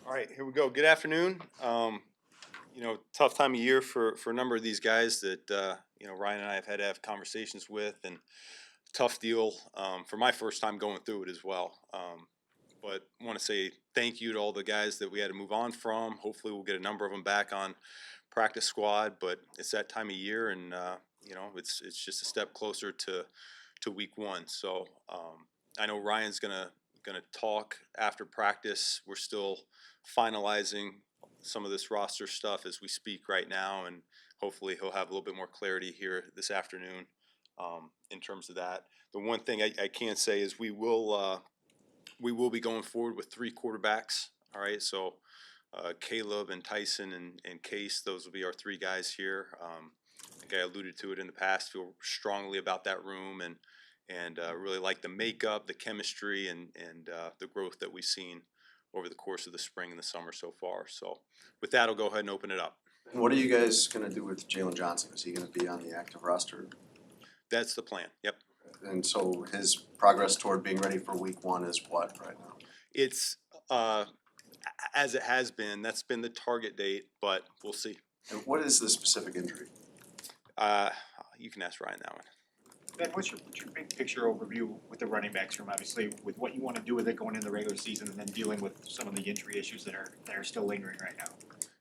All right, here we go. Good afternoon. Tough time of year for a number of these guys that Ryan and I have had to have conversations with, and tough deal for my first time going through it as well. But want to say thank you to all the guys that we had to move on from. Hopefully, we'll get a number of them back on practice squad. But it's that time of year, and it's just a step closer to week one. So I know Ryan's gonna talk after practice. We're still finalizing some of this roster stuff as we speak right now, and hopefully he'll have a little bit more clarity here this afternoon in terms of that. The one thing I can say is we will be going forward with three quarterbacks. All right, so Caleb and Tyson and Case, those will be our three guys here. I think I alluded to it in the past. Feel strongly about that room and really like the makeup, the chemistry, and the growth that we've seen over the course of the spring and the summer so far. So with that, I'll go ahead and open it up. And what are you guys going to do with Jalen Johnson? Is he going to be on the active roster? That's the plan. Yep. And so his progress toward being ready for week one is what right now? It's as it has been. That's been the target date, but we'll see. And what is the specific injury? You can ask Ryan that one. Ben, what's your big picture overview with the running backs room, obviously, with what you want to do with it going into the regular season and then dealing with some of the injury issues that are still lingering right now?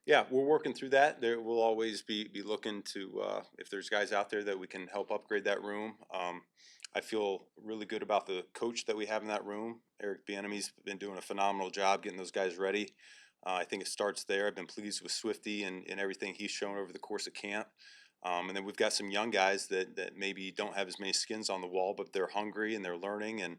Yeah, we're working through that. There will always be looking to if there's guys out there that we can help upgrade that room. I feel really good about the coach that we have in that room. Eric Bieniemy's been doing a phenomenal job getting those guys ready. I think it starts there. I've been pleased with Swifty and everything he's shown over the course of camp. And then we've got some young guys that maybe don't have as many skins on the wall, but they're hungry and they're learning, and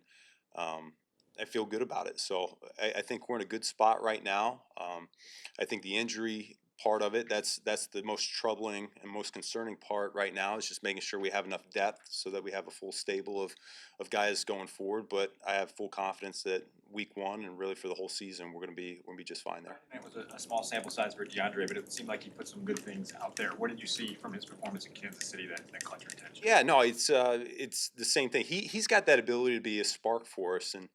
I feel good about it. So I think we're in a good spot right now. I think the injury part of it, that's the most troubling and most concerning part right now, is just making sure we have enough depth so that we have a full stable of guys going forward. But I have full confidence that week one and really for the whole season, we're gonna be just fine there. It was a small sample size for DeAndre, but it seemed like he put some good things out there. What did you see from his performance in Kansas City that caught your attention? Yeah, no, it's the same thing. He's got that ability to be a spark for us, and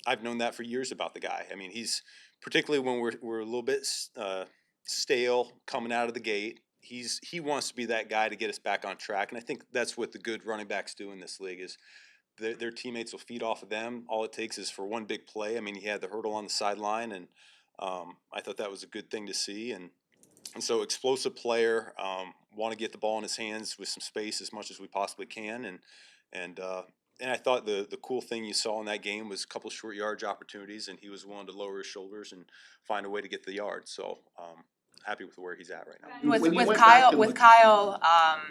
I've known that for years about the guy. I mean, he's particularly when we're a little bit stale coming out of the gate. He wants to be that guy to get us back on track, and I think that's what the good running backs do in this league is their teammates will feed off of them. All it takes is for one big play. I mean, he had the hurdle on the sideline, and I thought that was a good thing to see. And so explosive player, want to get the ball in his hands with some space as much as we possibly can, and I thought the cool thing you saw in that game was a couple short yardage opportunities, and he was willing to lower his shoulders and find a way to get the yard. So happy with where he's at right now. With Kyle,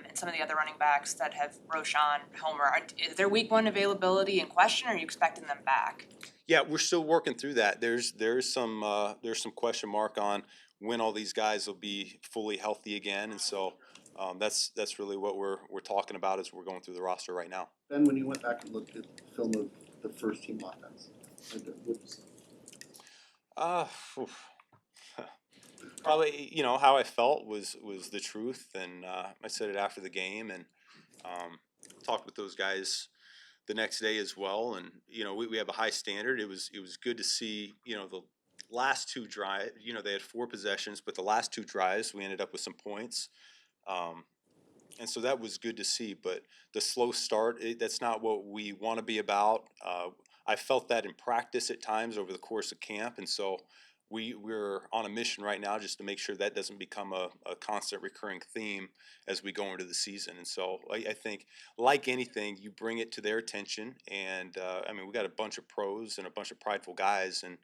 and some of the other running backs that have Roshan, Homer, is their week one availability in question, or are you expecting them back? Yeah, we're still working through that. There's some question mark on when all these guys will be fully healthy again, and so that's really what we're talking about as we're going through the roster right now. Then when you went back and looked at the film of the first team offense, Probably, how I felt was the truth, and I said it after the game, and talked with those guys the next day as well. And we have a high standard. It was good to see the last two drives. They had 4 possessions, but the last 2 drives we ended up with some points. And so that was good to see, but the slow start, that's not what we want to be about. I felt that in practice at times over the course of camp, and so we're on a mission right now just to make sure that doesn't become a constant recurring theme as we go into the season. And so I think, like anything, you bring it to their attention, and I mean, we got a bunch of pros and a bunch of prideful guys, and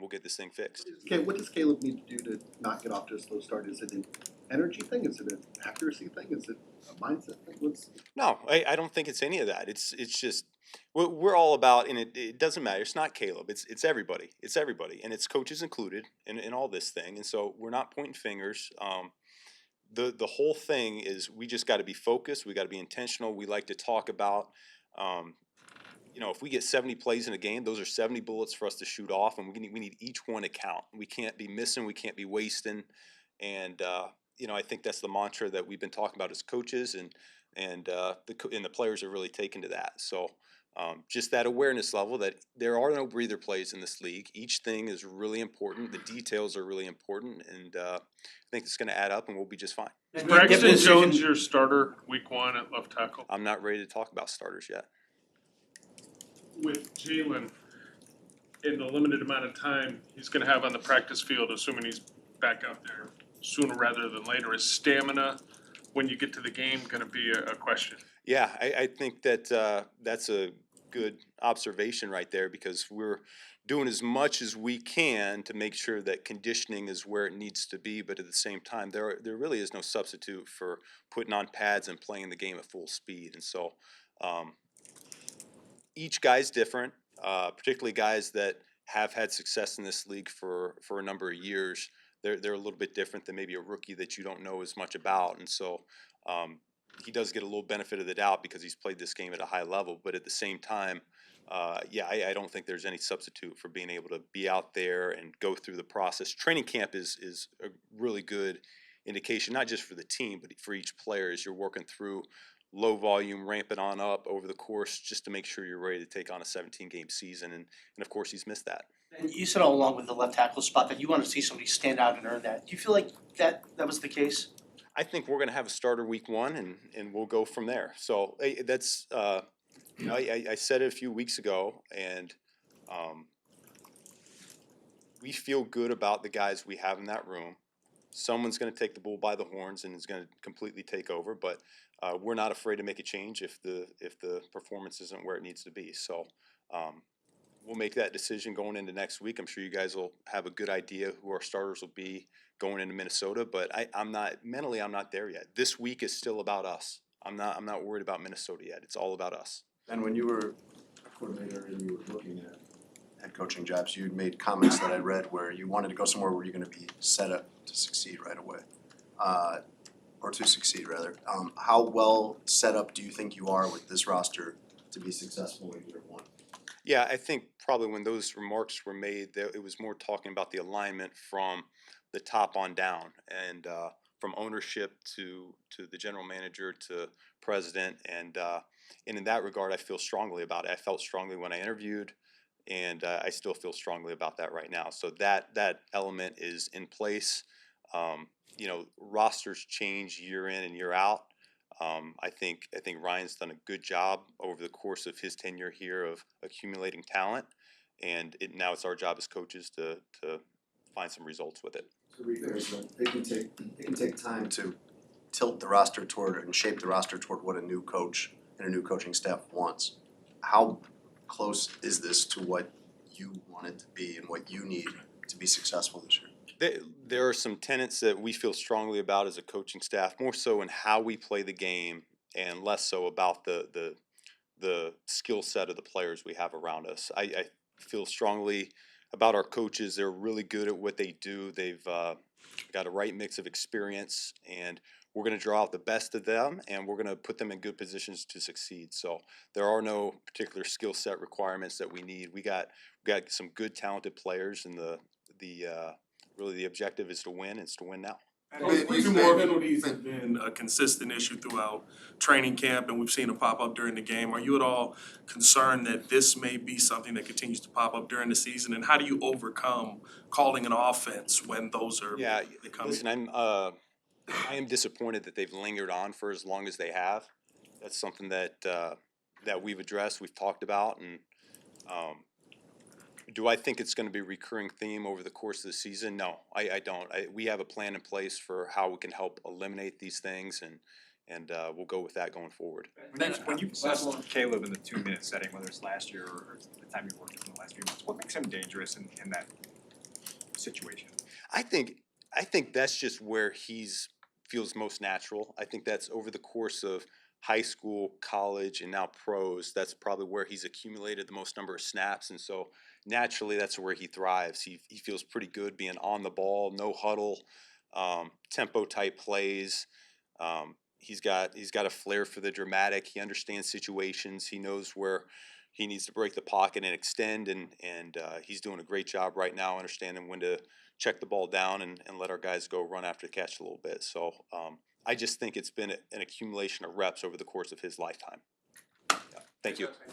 we'll get this thing fixed. What does Caleb need to do to not get off to a slow start? Is it an energy thing? Is it an accuracy thing? Is it a mindset thing? No, I don't think it's any of that. It's just we're all about, and it doesn't matter. It's not Caleb. It's everybody. It's everybody, and it's coaches included in all this thing. And so we're not pointing fingers. The whole thing is we just got to be focused. We got to be intentional. We like to talk about, if we get 70 plays in a game, those are 70 bullets for us to shoot off, and we need each one to count. We can't be missing. We can't be wasting. And I think that's the mantra that we've been talking about as coaches, and the players are really taken to that. So just that awareness level that there are no breather plays in this league. Each thing is really important. The details are really important, and I think it's going to add up, and we'll be just fine. Is Braxton Braxton Jones your starter week 1 at left tackle? I'm not ready to talk about starters yet. With Jalen, in the limited amount of time he's gonna have on the practice field, assuming he's back out there sooner rather than later, is stamina, when you get to the game, gonna be a question? Yeah, I think that that's a good observation right there because we're doing as much as we can to make sure that conditioning is where it needs to be, but at the same time, there really is no substitute for putting on pads and playing the game at full speed. And so um, each guy's different, particularly guys that have had success in this league for a number of years. They're a little bit different than maybe a rookie that you don't know as much about, and so um, he does get a little benefit of the doubt because he's played this game at a high level. But at the same time, yeah, I don't think there's any substitute for being able to be out there and go through the process. Training camp is a really good indication, not just for the team, but for each player as you're working through low volume, ramp it on up over the course just to make sure you're ready to take on a 17-game season. And of course, he's missed that. And you said all along with the left tackle spot that you want to see somebody stand out and earn that. Do you feel like that was the case? I think we're going to have a starter week 1, and we'll go from there. So that's, you know, I said it a few weeks ago, and we feel good about the guys we have in that room. Someone's going to take the bull by the horns and is going to completely take over, but we're not afraid to make a change if the performance isn't where it needs to be. So we'll make that decision going into next week. I'm sure you guys will have a good idea who our starters will be going into Minnesota, but I'm not there yet. This week is still about us. I'm not worried about Minnesota yet. It's all about us. And when you were a coordinator and you were looking at head coaching jobs, you made comments that I read where you wanted to go somewhere where you're gonna be set up to succeed right away. Or to succeed rather. How well set up do you think you are with this roster to be successful in year 1? Yeah, I think probably when those remarks were made, it was more talking about the alignment from the top on down, and from ownership to the general manager to president, and in that regard, I feel strongly about it. I felt strongly when I interviewed, and I still feel strongly about that right now. So that element is in place. You know, rosters change year in and year out. I think Ryan's done a good job over the course of his tenure here of accumulating talent, and now it's our job as coaches to find some results with it. To be fair, so it can take time to tilt the roster toward and shape the roster toward what a new coach and a new coaching staff wants. How close is this to what you want it to be and what you need to be successful this year? There are some tenets that we feel strongly about as a coaching staff, more so in how we play the game and less so about the skill set of the players we have around us. I feel strongly about our coaches. They're really good at what they do. They've got a right mix of experience, and we're going to draw out the best of them, and we're going to put them in good positions to succeed. So there are no particular skill set requirements that we need. We got some good, talented players, and really the objective is to win. It's to win now. Penalties have been a consistent issue throughout training camp, and we've seen it pop up during the game. Are you at all concerned that this may be something that continues to pop up during the season? And how do you overcome calling an offense when those are becoming? Listen, I am disappointed that they've lingered on for as long as they have. That's something that we've addressed, we've talked about, and do I think it's going to be a recurring theme over the course of the season? No, I don't. We have a plan in place for how we can help eliminate these things, and we'll go with that going forward. When you assessed Caleb in the 2-minute setting, whether it's last year or the time you worked with him the last few months, what makes him dangerous in that situation? I think that's just where feels most natural. I think that's over the course of high school, college, and now pros. That's probably where he's accumulated the most number of snaps, and so naturally that's where he thrives. He feels pretty good being on the ball, no huddle, tempo type plays. He's got a flair for the dramatic. He understands situations. He knows where he needs to break the pocket and extend, and he's doing a great job right now understanding when to check the ball down and let our guys go run after the catch a little bit. So I just think it's been an accumulation of reps over the course of his lifetime. Yeah. Thank you.